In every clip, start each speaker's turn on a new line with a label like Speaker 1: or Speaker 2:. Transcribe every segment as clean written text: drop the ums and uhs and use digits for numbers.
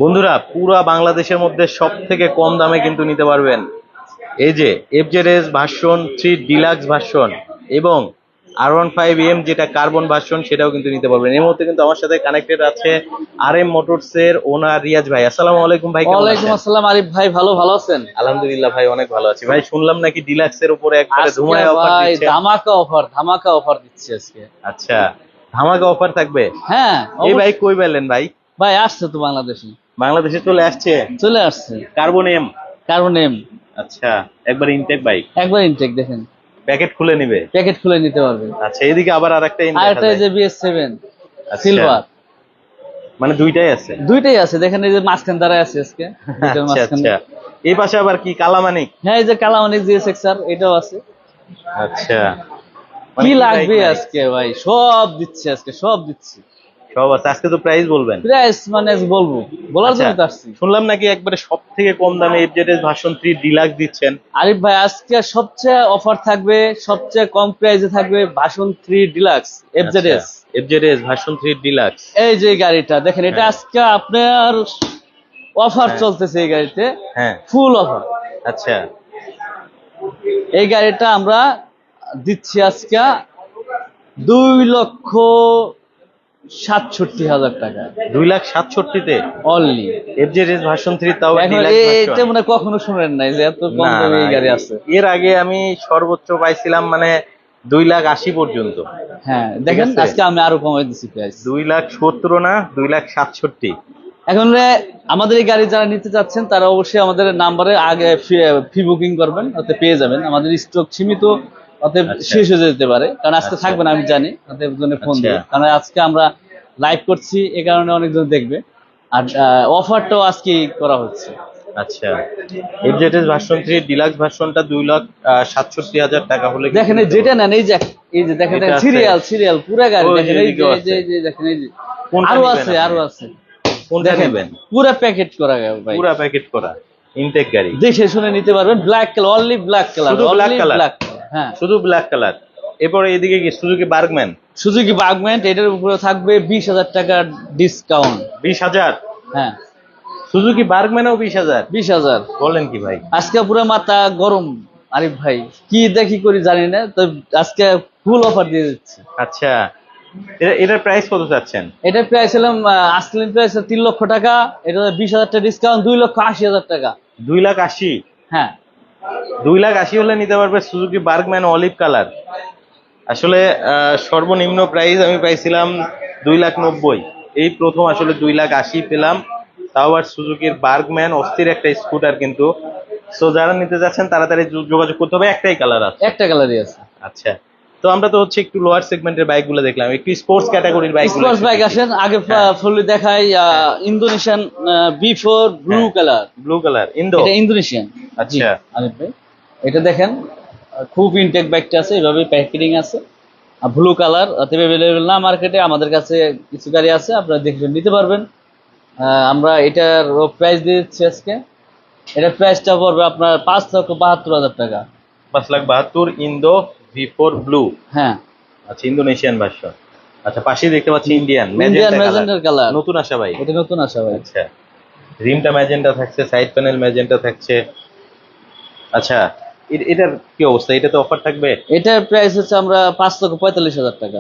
Speaker 1: বন্ধুরা, পুরা বাংলাদেশের মধ্যে সব থেকে কম দামে কিন্তু নিতে পারবেন এই যে এফজেডএস ভার্সন 3 ডিলাক্স ভার্সন এবং R15M যেটা কার্বন ভার্সন, সেটাও কিন্তু নিতে পারবেন। এই মুহূর্তে কিন্তু আমার সাথে কানেক্টেড আছে RM মোটরস এর ওনার রিয়াজ ভাই। আসসালামু আলাইকুম ভাই, কেমন আছেন?
Speaker 2: ওয়ালাইকুম আসসালাম আরিফ ভাই, ভালো আছেন?
Speaker 1: আলহামদুলিল্লাহ ভাই, অনেক ভালো আছি ভাই। শুনলাম নাকি ডিলাক্স এর উপরে একবারে
Speaker 2: আজকে
Speaker 1: ধুমায় অফার
Speaker 2: ভাই
Speaker 1: দিচ্ছেন।
Speaker 2: ধামাকা অফার দিচ্ছি আজকে।
Speaker 1: আচ্ছা, ধামাকা অফার থাকবে?
Speaker 2: হ্যাঁ
Speaker 1: এই ভাই কই পেলেন ভাই?
Speaker 2: ভাই আসছে তো বাংলাদেশে।
Speaker 1: বাংলাদেশে চলে আসছে
Speaker 2: কার্বন এম।
Speaker 1: আচ্ছা, একবার ইনটেক বাইক,
Speaker 2: একবার ইনটেক দেখেন,
Speaker 1: প্যাকেট খুলে নিবে।
Speaker 2: প্যাকেট খুলে নিতে পারবেন।
Speaker 1: আচ্ছা, এদিকে আবার আরেকটা ইন
Speaker 2: আর
Speaker 1: দেখা
Speaker 2: এটা
Speaker 1: যায়।
Speaker 2: যে BS7
Speaker 1: আচ্ছা,
Speaker 2: সিলভার,
Speaker 1: মানে দুইটাই আছে?
Speaker 2: দুইটাই আছে। দেখেন এই যে মাঝখান দ্বারা আছে আজকে দুইটার
Speaker 1: আচ্ছা
Speaker 2: মাঝখানে।
Speaker 1: আচ্ছা, এই পাশে আবার কি কালামানিক?
Speaker 2: হ্যাঁ এই যে কালামানিক GSX-R এটাও আছে।
Speaker 1: আচ্ছা,
Speaker 2: কি লাগবে আজকে ভাই? সব দিচ্ছি।
Speaker 1: সব আছে। আজকে তো প্রাইস বলবেন?
Speaker 2: প্রাইস মানে বলবো, বলার জন্য তো আসছি।
Speaker 1: শুনলাম নাকি একবারে সব থেকে কম দামে এফজেডএস ভার্সন 3 ডিলাক্স দিচ্ছেন।
Speaker 2: আরিফ ভাই আজকে সবচেয়ে অফার থাকবে, সবচেয়ে কম প্রাইসে থাকবে version 3 deluxe
Speaker 1: FZS version 3 deluxe.
Speaker 2: এই যে গাড়িটা দেখেন, এটা আজকে আপনার অফার চলতেছে এই গাড়িতে।
Speaker 1: হ্যাঁ,
Speaker 2: ফুল অফার।
Speaker 1: আচ্ছা,
Speaker 2: এই গাড়িটা আমরা দিচ্ছি আজকে 2,67,000 টাকা।
Speaker 1: 2,67,000 তে
Speaker 2: অনলি
Speaker 1: এফজেডএস ভার্সন 3, তাও
Speaker 2: এখন
Speaker 1: ডিলাক্স
Speaker 2: এটা
Speaker 1: ভার্সন।
Speaker 2: মানে কখনো শুনেন নাই যে এত কম
Speaker 1: না
Speaker 2: দামে
Speaker 1: না,
Speaker 2: এই গাড়ি আছে।
Speaker 1: এর আগে আমি সর্বোচ্চ পাইছিলাম মানে 2,80,000 পর্যন্ত।
Speaker 2: হ্যাঁ দেখেন,
Speaker 1: ঠিক আছে?
Speaker 2: আজকে আমি আরো কমাই দিচ্ছি প্রাইস।
Speaker 1: 2,70,000 না, 2,67,000।
Speaker 2: এখন আমাদের এই গাড়ি যারা নিতে চাচ্ছেন তারা অবশ্যই আমাদের নাম্বারে আগে ফি বুকিং করবেন, ওতে পেয়ে যাবেন। আমাদের স্টক সীমিত, ওতে
Speaker 1: আচ্ছা।
Speaker 2: শেষ হয়ে যেতে পারে, কারণ আজকে
Speaker 1: আচ্ছা।
Speaker 2: থাকবে না আমি জানি। ওদের জন্য ফোন
Speaker 1: আচ্ছা।
Speaker 2: দিই, কারণ আজকে আমরা লাইভ করছি, এই কারণে অনেকজন দেখবে। আর অফারটাও আজকেই করা হচ্ছে।
Speaker 1: আচ্ছা, এফজেডএস ভার্সন 3 ডিলাক্স ভার্সনটা 2,67,000 টাকা হলে
Speaker 2: দেখেন এই যেটা নেন, এই যে দেখেন
Speaker 1: এটা আছে।
Speaker 2: সিরিয়াল পুরো গাড়ি
Speaker 1: ওই
Speaker 2: দেখেন। এই
Speaker 1: এদিকেও আছে।
Speaker 2: যে দেখেন, এই যে
Speaker 1: কোনটা
Speaker 2: আরো
Speaker 1: নিবেন
Speaker 2: আছে
Speaker 1: আপনি?
Speaker 2: আরো আছে।
Speaker 1: কোনটা
Speaker 2: দেখেন
Speaker 1: নেবেন?
Speaker 2: পুরো প্যাকেট করা গেল ভাই,
Speaker 1: পুরো প্যাকেট করা ইনটেক গাড়ি।
Speaker 2: দেখে শুনে নিতে পারবেন। Black colour, only black colour,
Speaker 1: শুধু black color?
Speaker 2: হ্যাঁ
Speaker 1: শুধু ব্ল্যাক কালার। এরপরে এদিকে কি সুজুকি বার্গম্যান?
Speaker 2: সুজুকি বাগম্যান, এটার উপরে থাকবে 20,000 টাকার ডিসকাউন্ট।
Speaker 1: 20,000?
Speaker 2: হ্যাঁ
Speaker 1: সুজুকি বার্গম্যানও 20,000?
Speaker 2: 20,000।
Speaker 1: বলেন কি ভাই?
Speaker 2: আজকে পুরো মাথা গরম আরিফ ভাই, কি দেখি করি জানি না, তো আজকে ফুল অফার দিয়ে দিচ্ছি।
Speaker 1: আচ্ছা, এটার প্রাইস কত চাচ্ছেন?
Speaker 2: এটার প্রাইস হলাম আসলেন প্রাইস 3 লক্ষ টাকা। এটা 20,000 টাকা ডিসকাউন্ট, 2,80,000 টাকা।
Speaker 1: 2,80,000?
Speaker 2: হ্যাঁ
Speaker 1: 2,80,000 হলে নিতে পারবে সুজুকি বার্গম্যান অলিভ কালার। আসলে সর্বনিম্ন প্রাইস আমি পাইছিলাম 2,90,000। এই প্রথম আসলে 2,80,000 পেলাম, তাও আবার সুজুকির বার্গম্যান, অস্থির একটা স্কুটার কিন্তু। সো যারা নিতে যাচ্ছেন তাড়াতাড়ি যোগাযোগ করতে হবে। একটাই কালার আছে?
Speaker 2: একটা কালারই আছে।
Speaker 1: আচ্ছা, তো আমরা তো হচ্ছে একটু লোয়ার সেগমেন্টের বাইকগুলো দেখলাম, একটু স্পোর্টস ক্যাটাগরির বাইকগুলো।
Speaker 2: স্পোর্টস বাইক আসেন আগে ফুললি দেখাই। Indonesian B4 blue colour.
Speaker 1: Blue colour
Speaker 2: এটা ইন্দোনেশিয়ান।
Speaker 1: আচ্ছা,
Speaker 2: আরিফ ভাই এটা দেখেন, খুব ইনটেক বাইকটা আছে, এইভাবে প্যাকেটিং আছে। ব্লু কালার অতএব অ্যাভেলেবেল না মার্কেটে, আমাদের কাছে কিছু গাড়ি আছে, আপনারা দেখে নিতে পারবেন। আমরা এটার প্রাইস দিয়ে দিচ্ছি আজকে। এটার প্রাইসটা পড়বে আপনার 5,72,000 টাকা।
Speaker 1: 5,72,000 ইন্দো V4 ব্লু।
Speaker 2: হ্যাঁ
Speaker 1: আচ্ছা, ইন্দোনেশিয়ান ভার্সন। আচ্ছা, পাশেই দেখতে পাচ্ছি ইন্ডিয়ান
Speaker 2: ম্যাজেন্টা কালার।
Speaker 1: নতুন আসা ভাই?
Speaker 2: এটা নতুন আসা ভাই।
Speaker 1: আচ্ছা, রিমটা ম্যাজেন্টা থাকছে, সাইড প্যানেল ম্যাজেন্টা থাকছে। আচ্ছা, এটার কি অবস্থা? এটা তো অফার থাকবে?
Speaker 2: এটার প্রাইস হচ্ছে আমরা 5,45,000 টাকা।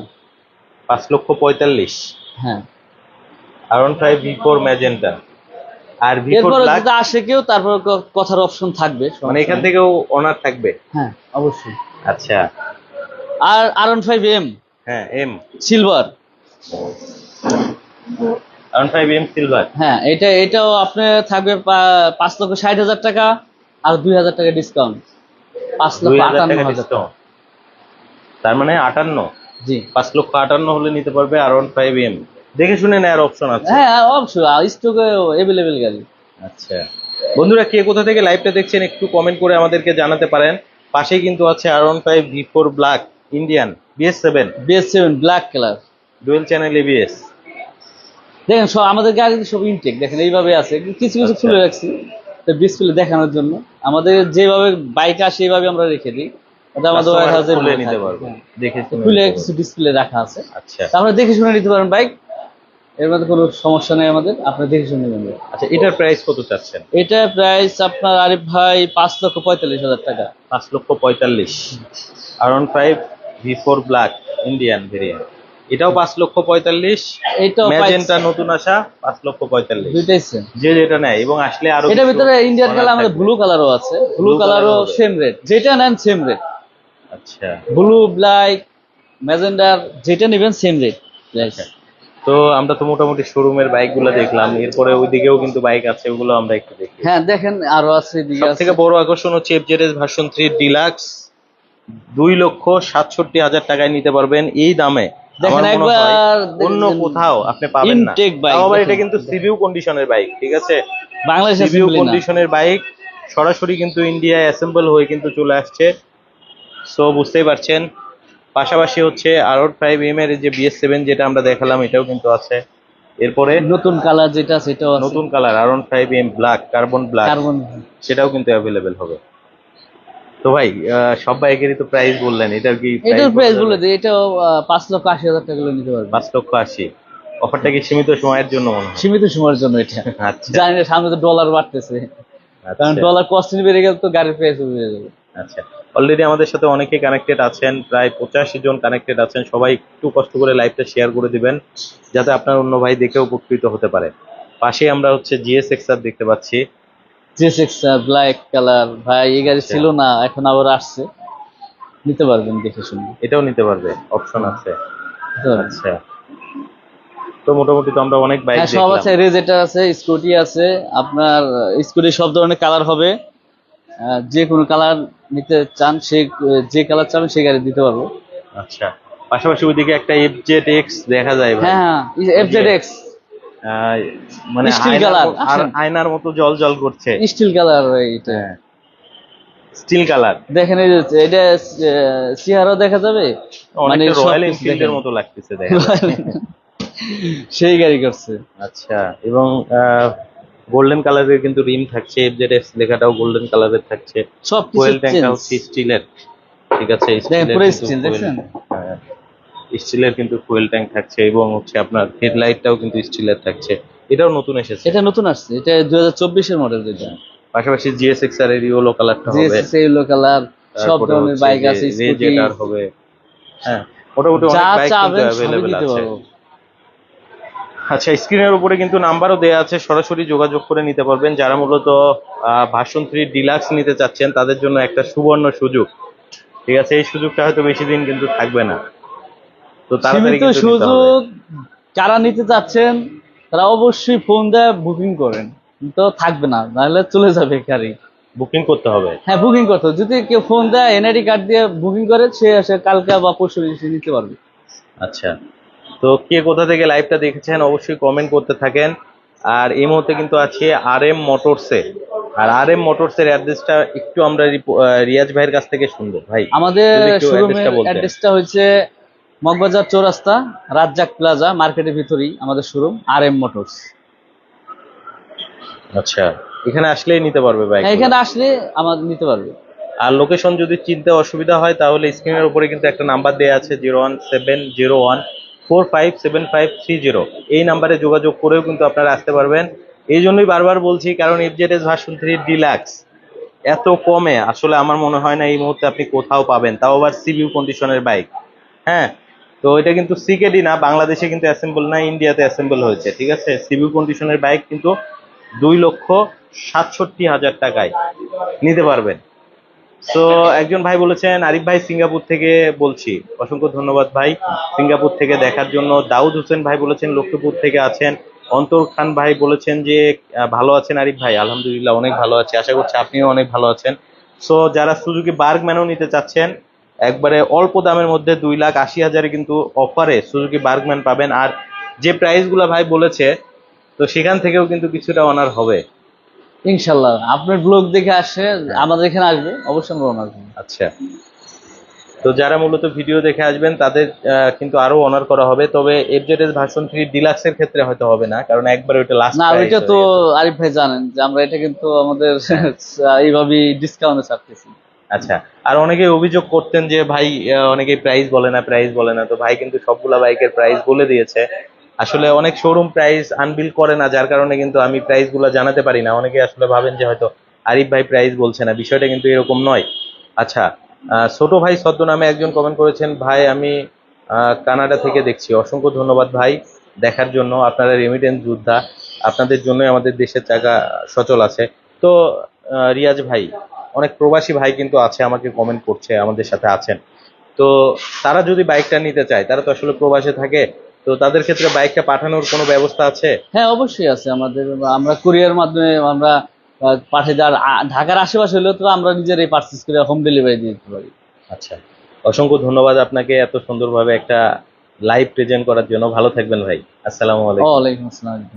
Speaker 1: 5,45,000?
Speaker 2: হ্যাঁ,
Speaker 1: R15 V4 ম্যাজেন্টা আর V4
Speaker 2: এরপর
Speaker 1: ব্ল্যাক।
Speaker 2: যদি আসে কেউ, তারপর কথার অপশন থাকবে,
Speaker 1: মানে এখান থেকেও অনার থাকবে?
Speaker 2: হ্যাঁ অবশ্যই।
Speaker 1: আচ্ছা,
Speaker 2: আর R15M
Speaker 1: হ্যাঁ এম,
Speaker 2: সিলভার।
Speaker 1: R15M silver.
Speaker 2: হ্যাঁ এটাও আপনার থাকবে 5,60,000 টাকা আর 2,000 টাকা ডিসকাউন্ট,
Speaker 1: 2,000 টাকা
Speaker 2: 5,58,000 টাকা।
Speaker 1: ডিসকাউন্ট, তার মানে 58।
Speaker 2: জি
Speaker 1: 5,58,000 হলে নিতে পারবে R15M। দেখে শুনে নেওয়ার অপশন আছে?
Speaker 2: হ্যাঁ অবশ্যই, স্টকে অ্যাভেলেবেল গাড়ি।
Speaker 1: আচ্ছা বন্ধুরা, কে কোথা থেকে লাইভটা দেখছেন একটু কমেন্ট করে আমাদেরকে জানাতে পারেন। পাশেই কিন্তু আছে R15 V4 black Indian BS7
Speaker 2: black colour,
Speaker 1: dual channel ABS।
Speaker 2: দেখেন সব আমাদের গাড়ি সব ইনটেক, দেখেন এইভাবে আছে, কিছু কিছু
Speaker 1: আচ্ছা।
Speaker 2: খুলে রাখছি ডিসপ্লে দেখানোর জন্য। আমাদের যেভাবে বাইক আসে এইভাবে আমরা রেখে দিই, এটা আমাদের ওয়ারহাউসে
Speaker 1: খুলে নিতে পারবো, দেখে শুনে
Speaker 2: খুলে
Speaker 1: নিতে
Speaker 2: কিছু
Speaker 1: পারবো।
Speaker 2: ডিসপ্লে রাখা আছে।
Speaker 1: আচ্ছা,
Speaker 2: আমরা দেখে শুনে নিতে পারেন বাইক। এর মধ্যে কোনো সমস্যা নেই আমাদের, আপনি দেখে শুনে নেবেন।
Speaker 1: আচ্ছা, এটার প্রাইস কত চাচ্ছেন?
Speaker 2: এটা প্রাইস আপনার আরিফ ভাই 5,45,000 টাকা।
Speaker 1: 5,45,000। R15 V4 black Indian variant, এটাও 5,45,000।
Speaker 2: এটাও
Speaker 1: ম্যাজেন্টা নতুন আসা 5,45,000।
Speaker 2: দুইটাই সেম।
Speaker 1: যে যেটা নেয়, এবং আসলে আরো
Speaker 2: এটার
Speaker 1: কিছু
Speaker 2: ভিতরে ইন্ডিয়ান
Speaker 1: corner
Speaker 2: কালার আমাদের
Speaker 1: থাকবে।
Speaker 2: ব্লু কালারও আছে, ব্লু
Speaker 1: Blue
Speaker 2: কালারও
Speaker 1: colour হবে।
Speaker 2: সেম রেট, যেটা নেন সেম রেট।
Speaker 1: আচ্ছা
Speaker 2: ব্লু, ব্ল্যাক, ম্যাজেন্ডার যেটা নেবেন সেম রেট প্রাইস।
Speaker 1: আচ্ছা। তো আমরা তো মোটামুটি শোরুমের বাইক গুলো দেখলাম, এরপরে ওইদিকেও কিন্তু বাইক আছে, ওগুলো আমরা একটু দেখি।
Speaker 2: হ্যাঁ দেখেন, আরো আছে, এদিকে
Speaker 1: সব
Speaker 2: আছে।
Speaker 1: থেকে বড় আকর্ষণ হচ্ছে এফজেডএস ভার্সন 3 ডিলাক্স, 2,67,000 টাকায় নিতে পারবেন। এই দামে
Speaker 2: দেখেন
Speaker 1: আমার মনে হয়
Speaker 2: একবার
Speaker 1: অন্য কোথাও আপনি পাবেন না।
Speaker 2: ইনটেক বাইক,
Speaker 1: তাও আবার এটা কিন্তু সিভিউ কন্ডিশনের বাইক, ঠিক আছে?
Speaker 2: বাংলাদেশ
Speaker 1: সিভিউ
Speaker 2: অ্যাসেম্বলি না।
Speaker 1: কন্ডিশনের বাইক, সরাসরি কিন্তু ইন্ডিয়ায় অ্যাসেম্বল হয়ে কিন্তু চলে আসছে। সো বুঝতেই পারছেন। পাশাপাশি হচ্ছে R15M এর যে BS7 যেটা আমরা দেখালাম, এটাও কিন্তু আছে। এরপরে
Speaker 2: নতুন কালার যেটা সেটাও আছে,
Speaker 1: নতুন colour R15M black, carbon black,
Speaker 2: carbon.
Speaker 1: সেটাও কিন্তু অ্যাভেলেবেল হবে। তো ভাই, সব বাইকেরই তো প্রাইস বললেন, এটার কি
Speaker 2: এটার প্রাইস বলে দিই, এটাও 5,80,000 টাকা করে নিতে পারবেন।
Speaker 1: 5,80,000। অফারটা কি সীমিত সময়ের জন্য মনে হয়?
Speaker 2: সীমিত সময়ের জন্য এটা।
Speaker 1: আচ্ছা
Speaker 2: জানি না, সামনে তো ডলার বাড়তেছে, কারণ
Speaker 1: আচ্ছা
Speaker 2: ডলার কস্টিং বেড়ে গেলে তো গাড়ির প্রাইস বেড়ে যাবে।
Speaker 1: আচ্ছা। অলরেডি আমাদের সাথে অনেকে কানেক্টেড আছেন, প্রায় 85 জন কানেক্টেড আছেন। সবাই একটু কষ্ট করে লাইভটা শেয়ার করে দিবেন, যাতে আপনার অন্য ভাই দেখে উপকৃত হতে পারে। পাশে আমরা হচ্ছে GSX-R দেখতে পাচ্ছি।
Speaker 2: জেসএক্সআর ব্ল্যাক কালার, ভাই এই গাড়ি
Speaker 1: আচ্ছা।
Speaker 2: ছিল না, এখন আবার আসছে, নিতে পারবেন দেখে শুনে।
Speaker 1: এটাও নিতে পারবে, অপশন আছে।
Speaker 2: নিতে পারবেন।
Speaker 1: আচ্ছা, তো মোটামুটি তো আমরা অনেক বাইক
Speaker 2: হ্যাঁ সব
Speaker 1: দেখলাম।
Speaker 2: আছে, রেজেটার আছে, স্কুটি আছে। আপনার স্কুটি সব ধরনের কালার হবে, যে কোনো কালার নিতে চান, সে যে কালার চাবেন সেই গাড়ি দিতে পারবো।
Speaker 1: আচ্ছা, পাশাপাশি ওইদিকে একটা FZX দেখা যায় ভাই।
Speaker 2: হ্যাঁ হ্যাঁ, এফজেডএক্স
Speaker 1: আহ, মানে
Speaker 2: স্টিল
Speaker 1: আয়নার
Speaker 2: কালার,
Speaker 1: আয়নার মতো জল জল করছে।
Speaker 2: স্টিল কালার এটা।
Speaker 1: হ্যাঁ, স্টিল কালার।
Speaker 2: দেখেন এই যে এটা চেহারা দেখা যাবে, মানে
Speaker 1: অনেকটা রয়্যাল
Speaker 2: সবকিছু
Speaker 1: এনফিল্ডের
Speaker 2: দেখেন।
Speaker 1: মতো লাগতেছে দেখা যাচ্ছে।
Speaker 2: সেই গাড়ি করছে।
Speaker 1: আচ্ছা, এবং গোল্ডেন কালারের কিন্তু রিম থাকছে, এফজেডএক্স লেখাটাও গোল্ডেন কালারের থাকছে।
Speaker 2: সবকিছু
Speaker 1: ফুয়েল ট্যাঙ্কটা
Speaker 2: চেঞ্জ।
Speaker 1: হচ্ছে স্টিলের, ঠিক আছে?
Speaker 2: দেখেন পুরো স্টিল,
Speaker 1: স্টিলের
Speaker 2: দেখছেন?
Speaker 1: স্টিলের কিন্তু ফুয়েল ট্যাঙ্ক থাকছে, এবং হচ্ছে আপনার হেডলাইটটাও কিন্তু স্টিলের থাকছে। এটাও নতুন এসেছে।
Speaker 2: এটা নতুন আসছে, এটা 2024-এর মডেল যেটা।
Speaker 1: পাশাপাশি GSX-R এর ইয়েলো কালারটা হবে,
Speaker 2: জিএসএস ইয়েলো কালার, সব
Speaker 1: তারপরে
Speaker 2: ধরনের
Speaker 1: হচ্ছে
Speaker 2: বাইক
Speaker 1: যে
Speaker 2: আছে,
Speaker 1: রেজ
Speaker 2: স্কুটি,
Speaker 1: এটার হবে। হ্যাঁ, মোটামুটি
Speaker 2: যা
Speaker 1: অনেক বাইক কিন্তু
Speaker 2: চাবেন সবই
Speaker 1: অ্যাভেলেবেল
Speaker 2: দিতে
Speaker 1: আছে।
Speaker 2: পারবো।
Speaker 1: আচ্ছা, স্ক্রিনের উপরে কিন্তু নাম্বারও দেওয়া আছে, সরাসরি যোগাযোগ করে নিতে পারবেন। যারা মূলত ভার্সন 3 ডিলাক্স নিতে চাচ্ছেন, তাদের জন্য একটা সুবর্ণ সুযোগ, ঠিক আছে? এই সুযোগটা হয়তো বেশি দিন কিন্তু থাকবে না, তো তাড়াতাড়ি
Speaker 2: সীমিত
Speaker 1: কিন্তু নিতে হবে।
Speaker 2: সুযোগ, যারা নিতে চাচ্ছেন তারা অবশ্যই ফোন দেয় বুকিং করেন, তো থাকবে না, নাহলে চলে যাবে গাড়ি।
Speaker 1: বুকিং করতে হবে।
Speaker 2: হ্যাঁ বুকিং করতে হবে। যদি কেউ ফোন দেয় এনআইডি কার্ড দিয়ে বুকিং করে, সে এসে কালকে বা পরশু এসে নিতে পারবে।
Speaker 1: আচ্ছা, তো কে কোথা থেকে লাইভটা দেখেছেন অবশ্যই কমেন্ট করতে থাকেন। আর এই মুহূর্তে কিন্তু আছে RM মোটরসে। আর RM মোটরসের অ্যাড্রেসটা একটু আমরা রিয়াজ ভাইয়ের কাছ থেকে শুনবো। ভাই,
Speaker 2: আমাদের
Speaker 1: যদি একটু
Speaker 2: শোরুমের
Speaker 1: অ্যাড্রেসটা বলতেন।
Speaker 2: অ্যাড্রেসটা হচ্ছে মগবাজার চৌরাস্তা, রাজ্জাক প্লাজা মার্কেটের ভিতরেই আমাদের শোরুম, RM মোটরস।
Speaker 1: আচ্ছা, এখানে আসলেই নিতে পারবে বাইক।
Speaker 2: হ্যাঁ এখানে আসলে আমাদের নিতে পারবে।
Speaker 1: আর লোকেশন যদি চিনতে অসুবিধা হয়, তাহলে স্ক্রিনের উপরে কিন্তু একটা নাম্বার দেওয়া আছে, 01701457530। এই নাম্বারে যোগাযোগ করেও কিন্তু আপনারা আসতে পারবেন। এই জন্যই বারবার বলছি, কারণ এফজেডএস ভার্সন 3 ডিলাক্স এত কমে আসলে আমার মনে হয় না এই মুহূর্তে আপনি কোথাও পাবেন, তাও আবার সিভিউ কন্ডিশনের বাইক। হ্যাঁ, তো এটা কিন্তু সিকেডি না, বাংলাদেশে কিন্তু অ্যাসেম্বল না, ইন্ডিয়াতে অ্যাসেম্বল হয়েছে, ঠিক আছে? সিভিউ কন্ডিশনের বাইক কিন্তু 2,67,000 টাকায় নিতে পারবেন। তো একজন ভাই বলেছেন, আরিফ ভাই সিঙ্গাপুর থেকে বলছি। অসংখ্য ধন্যবাদ ভাই সিঙ্গাপুর থেকে দেখার জন্য। দাউদ হোসেন ভাই বলেছেন লক্ষ্মীপুর থেকে আছেন। অন্তর খান ভাই বলেছেন যে ভালো আছেন আরিফ ভাই? আলহামদুলিল্লাহ অনেক ভালো আছি, আশা করছি আপনিও অনেক ভালো আছেন। সো যারা সুজুকি বার্গম্যানও নিতে চাচ্ছেন, একবারে অল্প দামের মধ্যে 2,80,000 কিন্তু অফারে সুজুকি বার্গম্যান পাবেন। আর যে প্রাইসগুলো ভাই বলেছে, তো সেখান থেকেও কিন্তু কিছুটা অনার হবে
Speaker 2: ইনশাল্লাহ আপনার ব্লগ দেখে আসে আমাদের এখানে আসবে, অবশ্যই আমরা অনার করবো।
Speaker 1: আচ্ছা, তো যারা মূলত ভিডিও দেখে আসবেন তাদের কিন্তু আরো অনার করা হবে। তবে এফজেডএস ভার্সন 3 ডিলাক্সের ক্ষেত্রে হয়তো হবে না, কারণ একবার ওইটা লাস্ট
Speaker 2: না ওইটা তো আরিফ ভাই জানেন যে আমরা এটা কিন্তু আমাদের এইভাবেই ডিসকাউন্টে ছাড়তেছি।
Speaker 1: আচ্ছা, আর অনেকে অভিযোগ করতেন যে ভাই অনেকে প্রাইস বলে না, প্রাইস বলে না। তো ভাই কিন্তু সবগুলা বাইকের প্রাইস বলে দিয়েছে। আসলে অনেক শোরুম প্রাইস আনবিল করে না, যার কারণে কিন্তু আমি প্রাইস গুলো জানাতে পারি না। অনেকে আসলে ভাবেন যে হয়তো আরিফ ভাই প্রাইস বলছে না, বিষয়টা কিন্তু এরকম নয়। আচ্ছা, ছোট ভাই ছদ্মনামে একজন কমেন্ট করেছেন, ভাই আমি কানাডা থেকে দেখছি। অসংখ্য ধন্যবাদ ভাই দেখার জন্য। আপনারা রেমিটেন্স যোদ্ধা, আপনাদের জন্যই আমাদের দেশের টাকা সচল আছে। তো রিয়াজ ভাই, অনেক প্রবাসী ভাই কিন্তু আছে, আমাকে কমেন্ট করছে, আমাদের সাথে আছেন। তো তারা যদি বাইকটা নিতে চায়, তারা তো আসলে প্রবাসে থাকে, তো তাদের ক্ষেত্রে বাইকটা পাঠানোর কোনো ব্যবস্থা আছে?
Speaker 2: হ্যাঁ, অবশ্যই আছে আমাদের। আমরা কুরিয়ার মাধ্যমে আমরা পাঠিয়ে দেওয়ার ঢাকার আশেপাশে হলেও তো আমরা নিজেরাই পার্চেস করে হোম ডেলিভারি দিয়ে দিতে পারি।
Speaker 1: আচ্ছা, অসংখ্য ধন্যবাদ আপনাকে এত সুন্দরভাবে একটা লাইভ প্রেজেন্ট করার জন্য। ভালো থাকবেন ভাই। আসসালামু আলাইকুম।
Speaker 2: ওয়ালাইকুম আসসালাম।